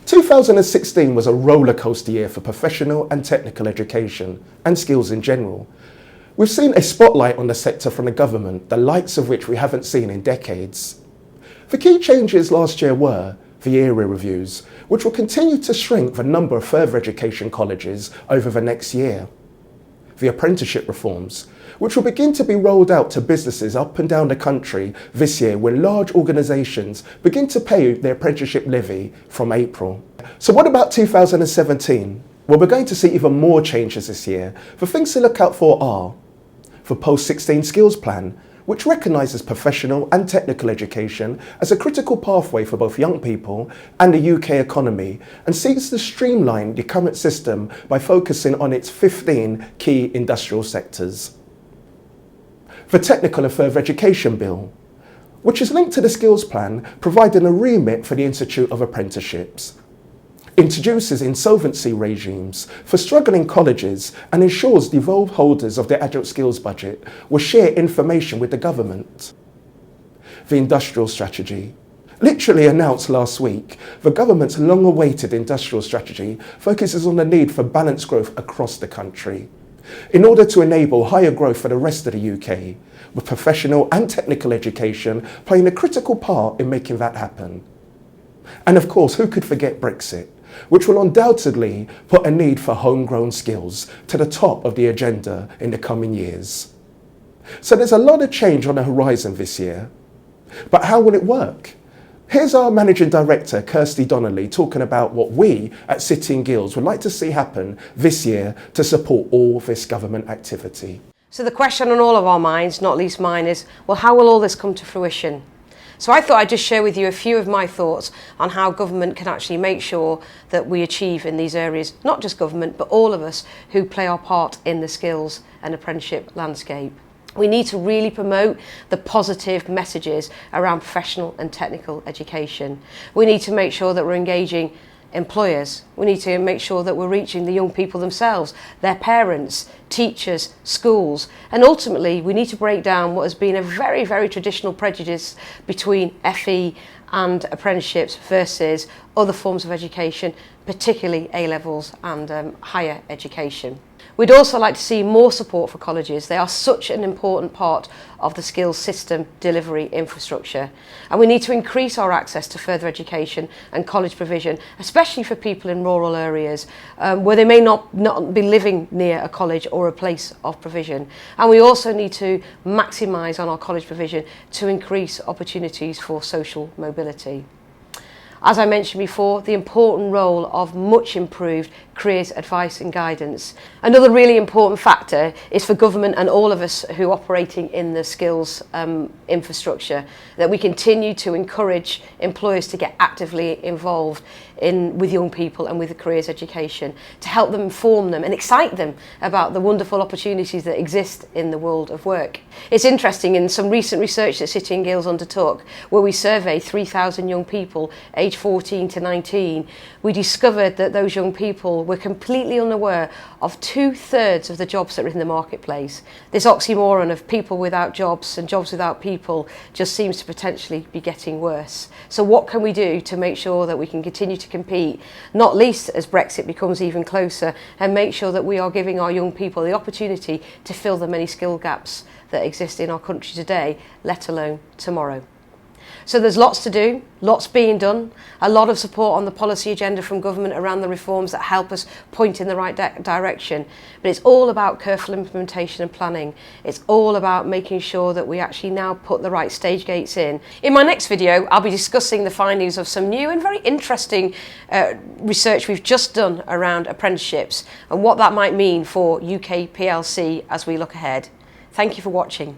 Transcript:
2016 was a roller coaster year for professional and technical education and skills in general. We've seen a spotlight on the sector from the government, the likes of which we haven't seen in decades. The key changes last year were the area reviews, which will continue to shrink the number of further education colleges over the next year. The apprenticeship reforms, which will begin to be rolled out to businesses up and down the country this year when large organisations begin to pay their apprenticeship levy from April. So what about 2017? Well, we're going to see even more changes this year. The things to look out for are the Post-16 Skills Plan, which recognises professional and technical education as a critical pathway for both young people and the UK economy, and seeks to streamline the current system by focusing on its 15 key industrial sectors. The Technical and Further Education Bill, which is linked to the Skills Plan, providing a remit for the Institute of Apprenticeships, introduces insolvency regimes for struggling colleges and ensures devolved holders of the adult skills budget will share information with the government. The Industrial Strategy. Literally announced last week, the government's long-awaited industrial strategy focuses on the need for balanced growth across the country, in order to enable higher growth for the rest of the UK, with professional and technical education playing a critical part in making that happen. And of course, who could forget Brexit, which will undoubtedly put a need for homegrown skills to the top of the agenda in the coming years. So there's a lot of change on the horizon this year. But how will it work? Here's our Managing Director, Kirsty Donnelly, talking about what we at City and Guilds would like to see happen this year to support all this government activity. So the question on all of our minds, not least mine, is, well, how will all this come to fruition? So I thought I'd just share with you a few of my thoughts on how government can actually make sure that we achieve in these areas, not just government, but all of us who play our part in the skills and apprenticeship landscape. We need to really promote the positive messages around professional and technical education. We need to make sure that we're engaging employers. We need to make sure that we're reaching the young people themselves, their parents, teachers, schools, and ultimately we need to break down what has been a very, very traditional prejudice between FE and apprenticeships versus other forms of education, particularly A-levels and higher education. We'd also like to see more support for colleges. They are such an important part of the skills system delivery infrastructure. And we need to increase our access to further education and college provision, especially for people in rural areas where they may not be living near a college or a place of provision. And we also need to maximise on our college provision to increase opportunities for social mobility. As I mentioned before, the important role of much improved careers advice and guidance. Another really important factor is for government and all of us who are operating in the skills infrastructure, that we continue to encourage employers to get actively involved with young people and with the careers education, to help them, inform them and excite them about the wonderful opportunities that exist in the world of work. It's interesting, in some recent research that City and Guilds undertook, where we surveyed 3,000 young people aged 14 to 19, we discovered that those young people were completely unaware of 2/3 of the jobs that are in the marketplace. This oxymoron of people without jobs and jobs without people just seems to potentially be getting worse. So what can we do to make sure that we can continue to compete, not least as Brexit becomes even closer, and make sure that we are giving our young people the opportunity to fill the many skill gaps that exist in our country today, let alone tomorrow. So there's lots to do, lots being done, a lot of support on the policy agenda from government around the reforms that help us point in the right direction. But it's all about careful implementation and planning. It's all about making sure that we actually now put the right stage gates in. In my next video, I'll be discussing the findings of some new and very interesting research we've just done around apprenticeships and what that might mean for UK PLC as we look ahead. Thank you for watching.